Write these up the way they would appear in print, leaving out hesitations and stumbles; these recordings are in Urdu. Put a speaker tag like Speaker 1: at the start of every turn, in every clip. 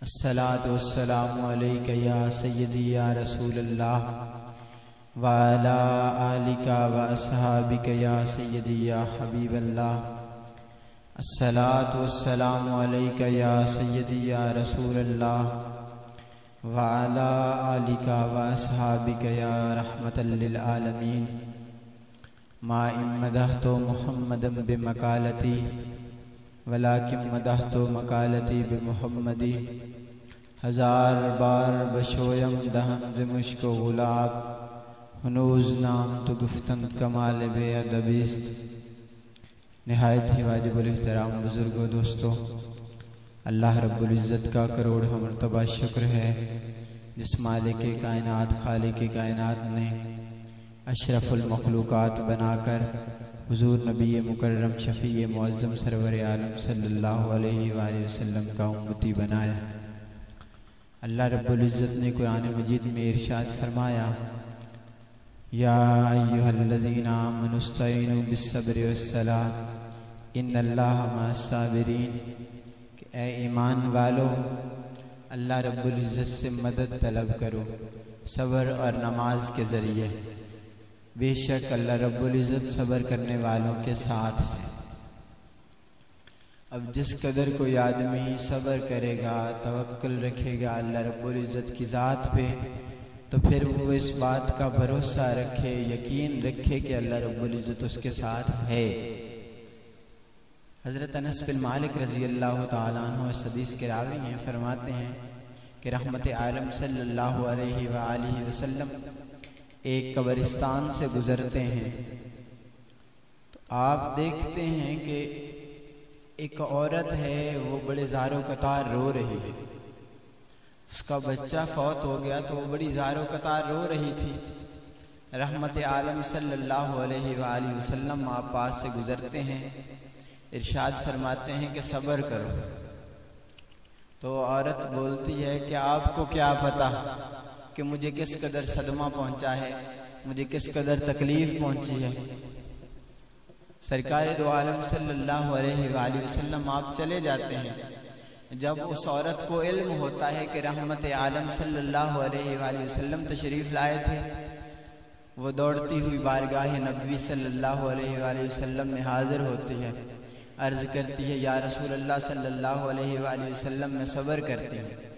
Speaker 1: الصلاۃ والسلام علیک یا سیدی یا رسول اللہ وعلی آلک و اصحابک یا سیدی یا حبیب اللہ۔ الصلاۃ والسلام علیک یا سیدی یا رسول اللہ وعلی آلک و اصحابک یا رحمۃ للعالمین۔ ما ان مدحت محمدا بمقالتی ولکن مدحت مقالتی بمحمدی۔ ہزار بار بشویم دہن ز مشک و گلاب، ہنوز نام تو گفتن کمال بے ادبیست۔ نہایت ہی واجب الاحترام بزرگوں دوستو، اللہ رب العزت کا کروڑ مرتبہ شکر ہے جس مالک کائنات خالق کائنات نے اشرف المخلوقات بنا کر حضور نبی مکرم شفیع معظم سرور عالم صلی اللہ علیہ وآلہ وسلم کا امتی بنایا۔ اللہ رب العزت نے قرآن مجید میں ارشاد فرمایا، یا ایھا الذین آمنوا استعینوا بالصبر والصلاۃ ان اللہ مع الصابرین، کہ اے ایمان والو اللہ رب العزت سے مدد طلب کرو صبر اور نماز کے ذریعے، بے شک اللہ رب العزت صبر کرنے والوں کے ساتھ ہے۔ اب جس قدر کوئی آدمی صبر کرے گا، توکل رکھے گا اللہ رب العزت کی ذات پہ، تو پھر وہ اس بات کا بھروسہ رکھے، یقین رکھے کہ اللہ رب العزت اس کے ساتھ ہے۔ حضرت انس بن مالک رضی اللہ تعالیٰ عنہ اس حدیث کے راوی ہیں، فرماتے ہیں کہ رحمت عالم صلی اللہ علیہ وآلہ وسلم ایک قبرستان سے گزرتے ہیں تو آپ دیکھتے ہیں کہ ایک عورت ہے، وہ بڑے زار و قطار رو رہی ہے۔ اس کا بچہ فوت ہو گیا تو وہ بڑی زار و قطار رو رہی تھی۔ رحمت عالم صلی اللہ علیہ وآلہ وسلم آپ پاس سے گزرتے ہیں، ارشاد فرماتے ہیں کہ صبر کرو۔ تو عورت بولتی ہے کہ آپ کو کیا پتہ کہ مجھے کس قدر صدمہ پہنچا ہے، مجھے کس قدر تکلیف پہنچی ہے۔ سرکار دو عالم صلی اللہ علیہ وآلہ وسلم آپ چلے جاتے ہیں۔ جب اس عورت کو علم ہوتا ہے کہ رحمت عالم صلی اللہ علیہ وآلہ وسلم تشریف لائے تھے، وہ دوڑتی ہوئی بارگاہ نبوی صلی اللہ علیہ وآلہ وسلم میں حاضر ہوتی ہے، عرض کرتی ہے یا رسول اللہ صلی اللہ علیہ وآلہ وسلم میں صبر کرتی ہوں۔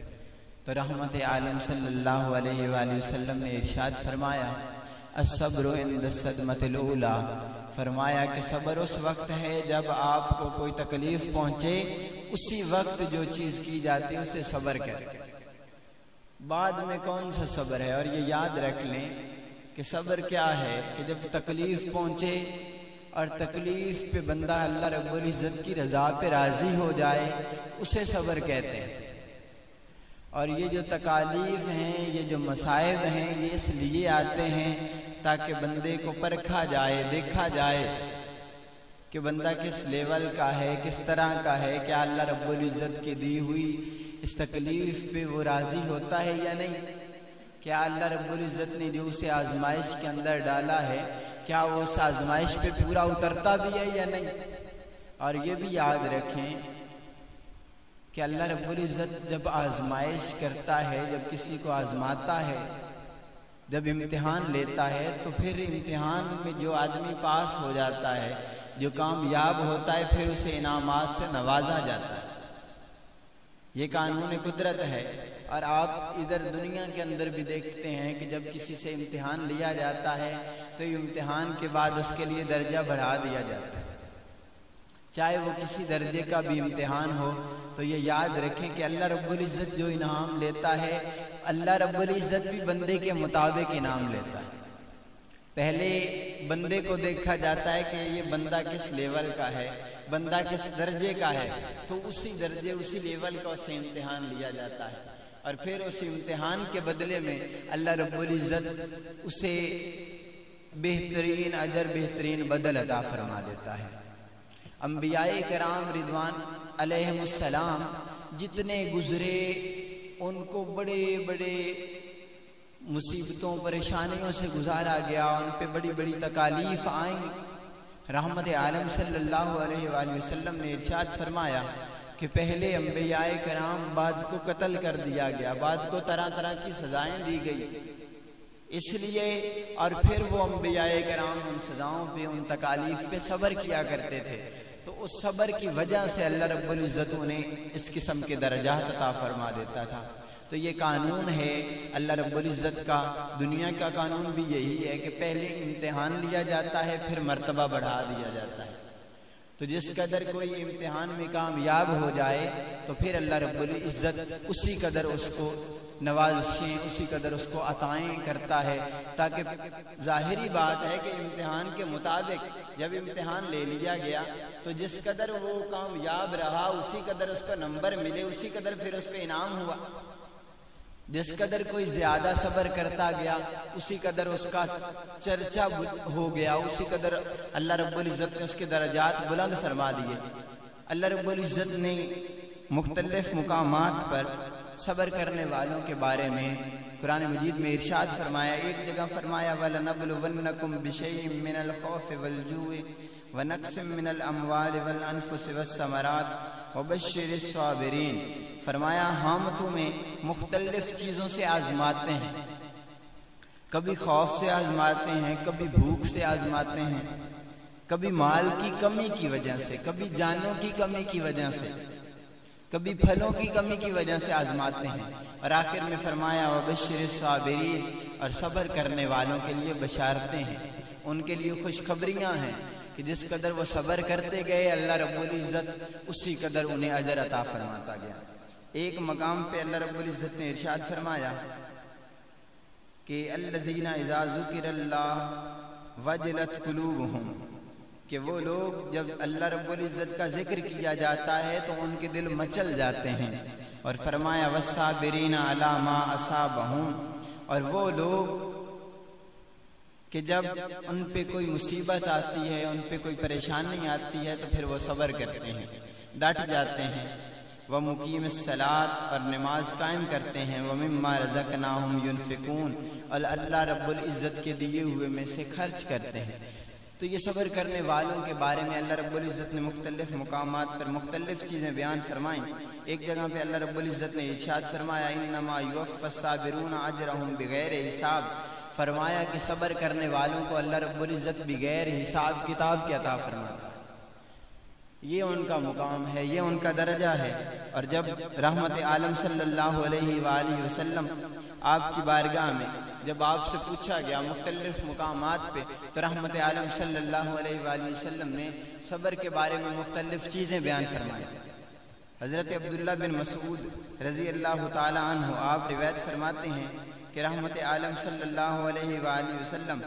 Speaker 1: تو رحمت عالم صلی اللہ علیہ وآلہ وسلم نے ارشاد فرمایا، الصبر عند الصدمۃ الاولیٰ، فرمایا کہ صبر اس وقت ہے جب آپ کو کوئی تکلیف پہنچے، اسی وقت جو چیز کی جاتی ہے اسے صبر کریں۔ بعد میں کون سا صبر ہے؟ اور یہ یاد رکھ لیں کہ صبر کیا ہے کہ جب تکلیف پہنچے اور تکلیف پہ بندہ اللہ رب العزت کی رضا پہ راضی ہو جائے، اسے صبر کہتے ہیں۔ اور یہ جو تکالیف ہیں، یہ جو مصائب ہیں، یہ اس لیے آتے ہیں تاکہ بندے کو پرکھا جائے، دیکھا جائے کہ بندہ کس لیول کا ہے، کس طرح کا ہے، کیا اللہ رب العزت کی دی ہوئی اس تکلیف پہ وہ راضی ہوتا ہے یا نہیں، کیا اللہ رب العزت نے جو اسے آزمائش کے اندر ڈالا ہے، کیا وہ اس آزمائش پہ پورا اترتا بھی ہے یا نہیں۔ اور یہ بھی یاد رکھیں کہ اللہ رب العزت جب آزمائش کرتا ہے، جب کسی کو آزماتا ہے، جب امتحان لیتا ہے، تو پھر امتحان میں جو آدمی پاس ہو جاتا ہے، جو کامیاب ہوتا ہے، پھر اسے انعامات سے نوازا جاتا ہے۔ یہ قانون قدرت ہے۔ اور آپ ادھر دنیا کے اندر بھی دیکھتے ہیں کہ جب کسی سے امتحان لیا جاتا ہے تو یہ امتحان کے بعد اس کے لیے درجہ بڑھا دیا جاتا ہے، چاہے وہ کسی درجے کا بھی امتحان ہو۔ تو یہ یاد رکھیں کہ اللہ رب العزت جو انعام لیتا ہے، اللہ رب العزت بھی بندے کے مطابق انعام لیتا ہے۔ پہلے بندے کو دیکھا جاتا ہے کہ یہ بندہ کس لیول کا ہے، بندہ کس درجے کا ہے، تو اسی درجے اسی لیول کا اسے امتحان لیا جاتا ہے، اور پھر اس امتحان کے بدلے میں اللہ رب العزت اسے بہترین اجر، بہترین بدل عطا فرما دیتا ہے۔ انبیاء کرام رضوان علیہم السلام جتنے گزرے، ان کو بڑے بڑے مصیبتوں پریشانیوں سے گزارا گیا، ان پہ بڑی بڑی تکالیف آئیں۔ رحمت عالم صلی اللہ علیہ وآلہ وسلم نے ارشاد فرمایا کہ کہ پہلے انبیاء کرام بعد کو قتل کر دیا گیا، بعد کو طرح طرح کی سزائیں دی گئی، اس لیے اور پھر وہ انبیاء کرام ان سزاؤں پہ، ان تکالیف پہ صبر کیا کرتے تھے، تو اس صبر کی وجہ سے اللہ رب العزت انہیں اس قسم کے درجات عطا فرما دیتا تھا۔ تو یہ قانون ہے اللہ رب العزت کا، دنیا کا قانون بھی یہی ہے کہ پہلے امتحان لیا جاتا ہے، پھر مرتبہ بڑھا دیا جاتا ہے۔ تو جس قدر کوئی امتحان میں کامیاب ہو جائے تو پھر اللہ رب العزت اسی قدر اس کو نوازشیں، اسی قدر اس کو عطائیں کرتا ہے، تاکہ ظاہری بات ہے کہ امتحان کے مطابق جب امتحان لے لیا گیا تو جس قدر وہ کامیاب رہا اسی قدر اس کا نمبر ملے، اسی قدر پھر اس پہ انعام ہوا۔ جس قدر کوئی زیادہ صبر کرتا گیا اسی قدر اس کا چرچا ہو گیا، اسی قدر اللہ رب العزت نے اس کے درجات بلند فرما دیے۔ اللہ رب العزت نے مختلف مقامات پر صبر کرنے والوں کے بارے میں قرآن مجید میں ارشاد فرمایا۔ ایک جگہ فرمایا وَلَنَبْلُوَنَّكُمْ بِشَيْءٍ مِّنَ الْخَوْفِ وَالْجُوعِ وَنَقْصٍ مِّنَ الْأَمْوَالِ وَالْأَنفُسِ وَالثَّمَرَاتِ وَبَشِّرِ الصَّابِرِينَ، فرمایا ہم تمہیں مختلف چیزوں سے آزماتے ہیں، کبھی خوف سے آزماتے ہیں، کبھی بھوک سے آزماتے ہیں، کبھی مال کی کمی کی وجہ سے، کبھی جانوں کی کمی کی وجہ سے، کبھی پھلوں کی کمی کی وجہ سے آزماتے ہیں، اور آخر میں فرمایا وَبَشِّرِ الصَّابِرِينَ، اور صبر کرنے والوں کے لیے بشارتیں ہیں، ان کے لیے خوشخبریاں ہیں کہ جس قدر وہ صبر کرتے گئے اللہ رب العزت اسی قدر انہیں اجر عطا فرماتا گیا۔ ایک مقام پہ اللہ رب العزت نے ارشاد فرمایا کہ الذین اذا ذکر اللہ وجلت قلوبہم، کہ وہ لوگ جب اللہ رب العزت کا ذکر کیا جاتا ہے تو ان کے دل مچل جاتے ہیں، اور فرمایا والصابرین علی ما اصابہم، اور وہ لوگ کہ جب ان پہ کوئی مصیبت آتی ہے، ان پہ کوئی پریشانی آتی ہے تو پھر وہ صبر کرتے ہیں، ڈٹ جاتے ہیں، وَمُقِيمِ الصَّلَاةِ، اور نماز قائم کرتے ہیں، وَمِمَّا رَزَقْنَاهُمْ يُنْفِقُونَ، اور اللہ رب العزت کے دیے ہوئے میں سے خرچ کرتے ہیں۔ تو یہ صبر کرنے والوں کے بارے میں اللہ رب العزت نے مختلف مقامات پر مختلف چیزیں بیان فرمائیں۔ ایک جگہ پہ اللہ رب العزت نے ارشاد فرمایا إِنَّمَا يُوَفَّى الصَّابِرُونَ أَجْرَهُمْ بِغَيْرِ حساب، فرمایا کہ صبر کرنے والوں کو اللہ رب العزت بغیر حساب کتاب کے عطا فرماتا ہے۔ یہ ان کا مقام ہے، یہ ان کا درجہ ہے۔ اور جب رحمت عالم صلی اللہ علیہ وآلہ وسلم آپ کی بارگاہ میں جب آپ سے پوچھا گیا مختلف مقامات پہ، تو رحمت عالم صلی اللہ علیہ وآلہ وسلم نے صبر کے بارے میں مختلف چیزیں بیان فرمائی۔ حضرت عبداللہ بن مسعود رضی اللہ تعالی عنہ آپ روایت فرماتے ہیں کہ رحمت عالم صلی اللہ علیہ وآلہ وسلم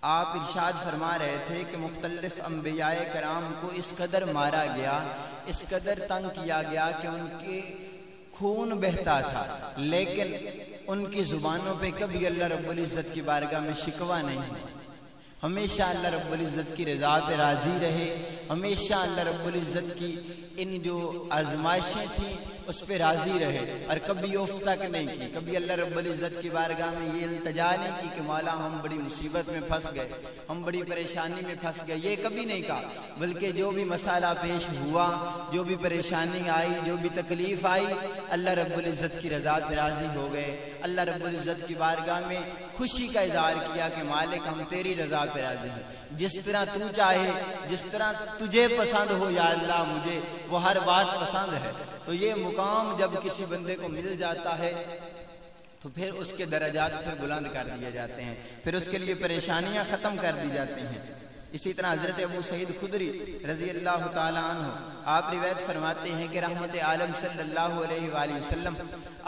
Speaker 1: آپ ارشاد فرما رہے تھے کہ مختلف انبیاء کرام کو اس قدر مارا گیا، اس قدر تنگ کیا گیا کہ ان کے خون بہتا تھا، لیکن ان کی زبانوں پہ کبھی اللہ رب العزت کی بارگاہ میں شکوہ نہیں ہے، ہمیشہ اللہ رب العزت کی رضا پہ راضی رہے، ہمیشہ اللہ رب العزت کی ان جو آزمائشیں تھیں اس پہ راضی رہے، اور کبھی اف تک نہیں کی، کبھی اللہ رب العزت کی بارگاہ میں یہ التجا نہیں کی کہ مولا ہم بڑی مصیبت میں پھنس گئے، ہم بڑی پریشانی میں پھنس گئے، یہ کبھی نہیں کہا، بلکہ جو بھی مسئلہ پیش ہوا، جو بھی پریشانی آئی، جو بھی تکلیف آئی، اللہ رب العزت کی رضا پہ راضی ہو گئے، اللہ رب العزت کی بارگاہ میں خوشی کا اظہار کیا کہ مالک ہم تیری رضا پہ راضی ہیں، جس طرح تو چاہے، جس طرح تجھے پسند ہو یا اللہ مجھے وہ ہر بات پسند ہے۔ تو یہ مقام جب کسی بندے کو مل جاتا ہے تو پھر اس کے درجات پھر بلند کر دیے جاتے ہیں، پھر اس کے لیے پریشانیاں ختم کر دی جاتی ہیں۔ اسی طرح حضرت ابو سعید خدری رضی اللہ تعالی عنہ آپ روایت فرماتے ہیں کہ رحمت عالم صلی اللہ علیہ وآلہ وسلم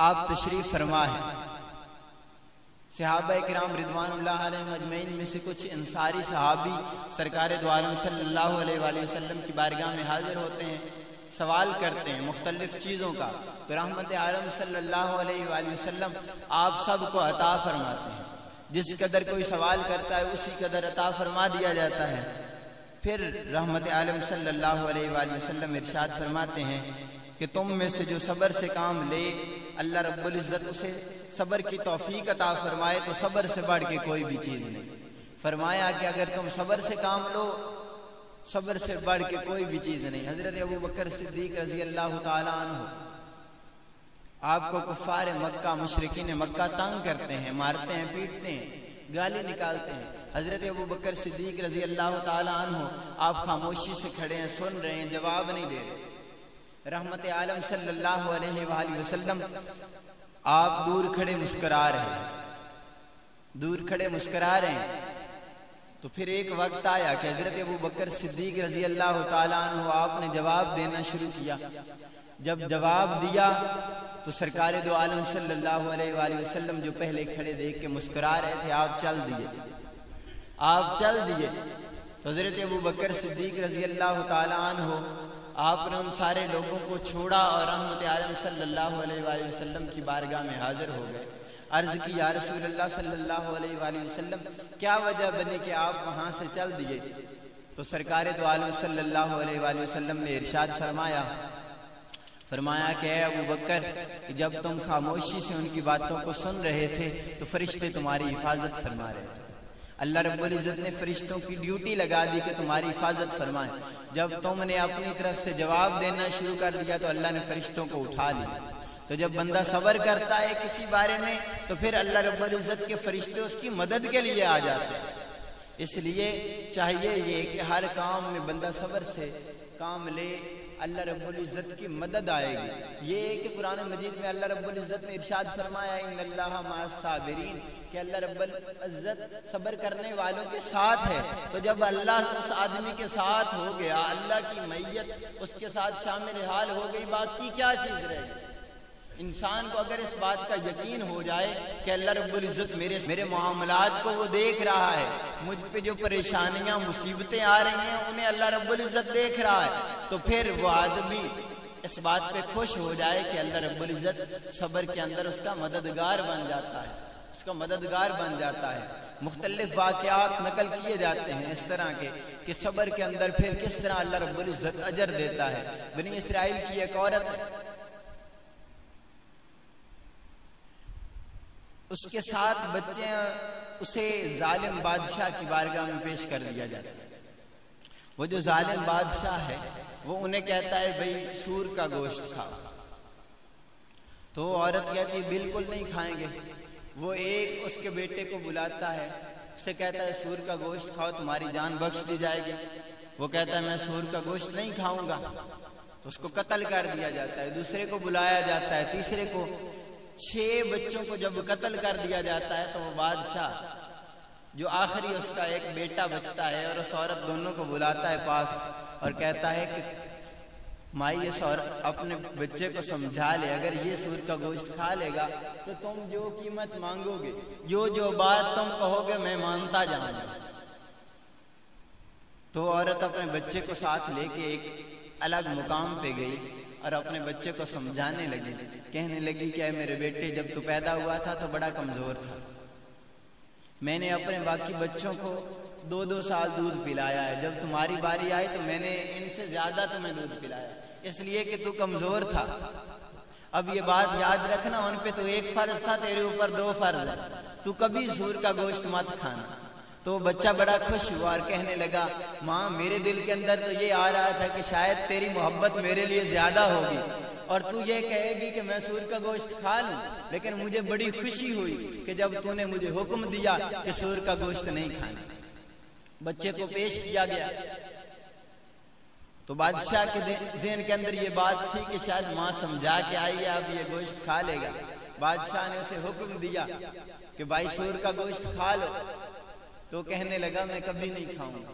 Speaker 1: آپ تشریف فرما ہے، صحابہ کرام رضوان اللہ علیہ اجمعین میں سے کچھ انصاری صحابی سرکار دو عالم صلی اللہ علیہ وآلہ وسلم کی بارگاہ میں حاضر ہوتے ہیں، سوال کرتے ہیں مختلف چیزوں کا، تو رحمت عالم صلی اللہ علیہ وآلہ وسلم آپ سب کو عطا فرماتے ہیں، جس قدر کوئی سوال کرتا ہے اسی قدر عطا فرما دیا جاتا ہے۔ پھر رحمت عالم صلی اللہ علیہ وآلہ وسلم ارشاد فرماتے ہیں کہ تم میں سے جو صبر سے کام لے اللہ رب العزت اسے صبر کی توفیق عطا فرمائے، تو صبر سے بڑھ کے کوئی بھی چیز نہیں۔ فرمایا کہ اگر تم صبر سے کام لو صبر سے بڑھ کے کوئی بھی چیز نہیں۔ حضرت ابو بکر صدیق رضی اللہ تعالیٰ عنہ آپ کو کفار مکہ مشرکین مکہ تنگ کرتے ہیں، مارتے ہیں، پیٹتے ہیں، گالی نکالتے ہیں۔ حضرت ابو بکر صدیق رضی اللہ تعالیٰ عنہ آپ خاموشی سے کھڑے ہیں، سن رہے ہیں، جواب نہیں دے رہے۔ رحمت عالم صلی اللہ علیہ وآلہ وسلم آپ دور کھڑے مسکرا رہے ہیں، دور کھڑے مسکرا رہے ہیں۔ تو پھر ایک وقت آیا کہ حضرت ابو بکر صدیق رضی اللہ تعالیٰ عنہ آپ نے جواب دینا شروع کیا۔ جب جواب دیا تو سرکار دو عالم صلی اللہ علیہ وآلہ وسلم جو پہلے کھڑے دیکھ کے مسکرا رہے تھے، آپ چل دیے، آپ چل دیے۔ تو حضرت ابو بکر صدیق رضی اللہ تعالیٰ عنہ آپ نے ان سارے لوگوں کو چھوڑا اور رحمت عالم صلی اللہ علیہ وآلہ وسلم کی بارگاہ میں حاضر ہو گئے۔ عرض کی یا رسول اللہ صلی اللہ علیہ وآلہ وسلم کیا وجہ بنی کہ آپ وہاں سے چل دیے؟ تو سرکار دو عالم صلی اللہ علیہ وآلہ وسلم نے ارشاد فرمایا کہ اے ابو بکر کہ جب تم خاموشی سے ان کی باتوں کو سن رہے تھے تو فرشتے تمہاری حفاظت فرما رہے تھے۔ اللہ رب العزت نے فرشتوں کی ڈیوٹی لگا دی کہ تمہاری حفاظت فرمائیں۔ جب تم نے اپنی طرف سے جواب دینا شروع کر دیا تو اللہ نے فرشتوں کو اٹھا لیا۔ تو جب بندہ صبر کرتا ہے کسی بارے میں تو پھر اللہ رب العزت کے فرشتے اس کی مدد کے لیے آ جاتے ہیں۔ اس لیے چاہیے یہ کہ ہر کام میں بندہ صبر سے کام لے، اللہ رب العزت کی مدد آئے گی۔ یہ کہ قرآن مجید میں اللہ رب العزت نے ارشاد فرمایا ان اللہ مع الصابرین، کہ اللہ رب العزت صبر کرنے والوں کے ساتھ ہے۔ تو جب اللہ اس آدمی کے ساتھ ہو گیا، اللہ کی معیت اس کے ساتھ شامل حال ہو گئی، باقی کیا چیز رہے گی؟ انسان کو اگر اس بات کا یقین ہو جائے کہ اللہ رب العزت میرے معاملات کو وہ دیکھ رہا ہے، مجھ پہ جو پریشانیاں مصیبتیں آ رہی ہیں انہیں اللہ رب العزت دیکھ رہا ہے، تو پھر وہ آدمی اس بات پہ خوش ہو جائے کہ اللہ رب العزت صبر کے اندر اس کا مددگار بن جاتا ہے، اس کا مددگار بن جاتا ہے۔ مختلف واقعات نقل کیے جاتے ہیں اس طرح کے کہ صبر کے اندر پھر کس طرح اللہ رب العزت اجر دیتا ہے۔ بنی اسرائیل کی ایک عورت، اس کے ساتھ بچے، اسے ظالم بادشاہ کی بارگاہ میں پیش کر دیا جاتا ہے۔ وہ جو ظالم بادشاہ ہے وہ انہیں کہتا ہے بھئی سور کا گوشت کھاؤ، تو وہ عورت کہتی ہے بالکل نہیں کھائیں گے۔ وہ ایک اس کے بیٹے کو بلاتا ہے، اسے کہتا ہے سور کا گوشت کھاؤ تمہاری جان بخش دی جائے گی۔ وہ کہتا ہے میں سور کا گوشت نہیں کھاؤں گا، تو اس کو قتل کر دیا جاتا ہے۔ دوسرے کو بلایا جاتا ہے، تیسرے کو، 6 بچوں کو جب قتل کر دیا جاتا ہے تو وہ بادشاہ جو آخری اس کا ایک بیٹا بچتا ہے اور اس عورت دونوں کو بلاتا ہے پاس اور کہتا ہے کہ مائی اس عورت اپنے بچے کو سمجھا لے، اگر یہ سور کا گوشت کھا لے گا تو تم جو قیمت مانگو گے، جو بات تم کہو گے میں مانتا جاؤں گا۔ تو عورت اپنے بچے کو ساتھ لے کے ایک الگ مقام پہ گئی اور اپنے بچے کو سمجھانے لگی، کہنے لگی کہ اے میرے بیٹے جب تو پیدا ہوا تھا تو بڑا کمزور تھا، میں نے اپنے باقی بچوں کو 2 سال دودھ پلایا ہے، جب تمہاری باری آئی تو میں نے ان سے زیادہ تمہیں دودھ پلایا، اس لیے کہ تو کمزور تھا۔ اب یہ بات یاد رکھنا، ان پہ تو 1 فرض تھا، تیرے اوپر 2 فرض ہے، تو کبھی سور کا گوشت مت کھانا۔ تو بچہ بڑا خوش ہوا اور کہنے لگا ماں میرے دل کے اندر تو یہ آ رہا تھا کہ شاید تیری محبت میرے لیے زیادہ ہوگی اور تو یہ کہے گی کہ میں سور کا گوشت کھا لوں، لیکن مجھے بڑی خوشی ہوئی کہ جب تو نے مجھے حکم دیا کہ سور کا گوشت نہیں کھانا۔ بچے کو پیش کیا گیا تو بادشاہ کے ذہن کے اندر یہ بات تھی کہ شاید ماں سمجھا کے آئی ہے، اب یہ گوشت کھا لے گا۔ بادشاہ نے اسے حکم دیا کہ بھائی سور کا گوشت کھا لو، تو کہنے لگا میں کبھی نہیں کھاؤں گا۔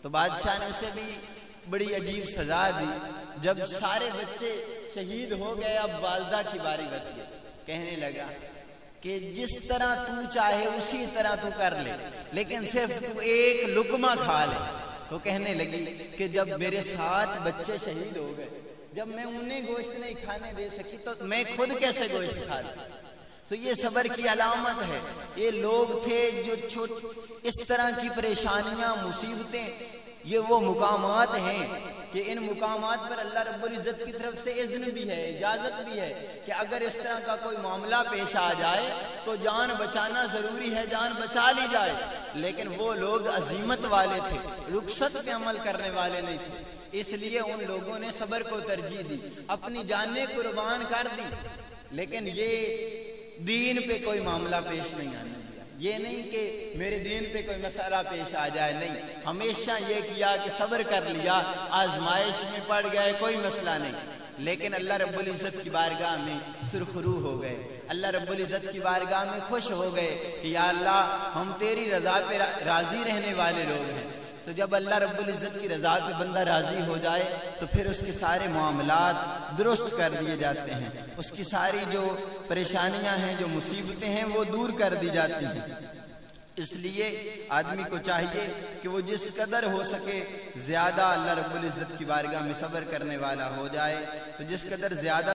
Speaker 1: تو بادشاہ نے اسے بھی بڑی عجیب سزا دی۔ جب سارے بچے شہید ہو گئے اب والدہ کی باری بچ گئی، کہنے لگا کہ جس طرح تو چاہے اسی طرح تو کر لے، لیکن صرف تو ایک لقمہ کھا لے۔ تو کہنے لگی کہ جب میرے 7 بچے شہید ہو گئے، جب میں انہیں گوشت نہیں کھانے دے سکی تو میں خود کیسے گوشت کھا لوں؟ تو یہ صبر کی علامت ہے۔ یہ لوگ تھے جو اس طرح کی پریشانیاں، مصیبتیں، یہ وہ مقامات ہیں کہ ان مقامات پر اللہ رب العزت کی طرف سے اذن بھی ہے، اجازت بھی ہے کہ اگر اس طرح کا کوئی معاملہ پیش آ جائے تو جان بچانا ضروری ہے، جان بچا لی جائے۔ لیکن وہ لوگ عزیمت والے تھے، رخصت پہ عمل کرنے والے نہیں تھے، اس لیے ان لوگوں نے صبر کو ترجیح دی، اپنی جانیں قربان کر دی، لیکن یہ دین پہ کوئی معاملہ پیش نہیں آنے دیا۔ یہ نہیں کہ میرے دین پہ کوئی مسئلہ پیش آ جائے، نہیں، ہمیشہ یہ کیا کہ صبر کر لیا، آزمائش میں پڑ گئے کوئی مسئلہ نہیں، لیکن اللہ رب العزت کی بارگاہ میں سرخرو ہو گئے، اللہ رب العزت کی بارگاہ میں خوش ہو گئے کہ یا اللہ ہم تیری رضا پہ راضی رہنے والے لوگ ہیں۔ تو جب اللہ رب العزت کی رضا پہ بندہ راضی ہو جائے تو پھر اس کے سارے معاملات درست کر دیے جاتے ہیں، اس کی ساری جو پریشانیاں ہیں، جو مصیبتیں ہیں، وہ دور کر دی جاتی ہیں۔ اس لیے آدمی کو چاہیے کہ وہ جس قدر ہو سکے زیادہ اللہ رب العزت کی بارگاہ میں صبر کرنے والا ہو جائے، تو جس قدر زیادہ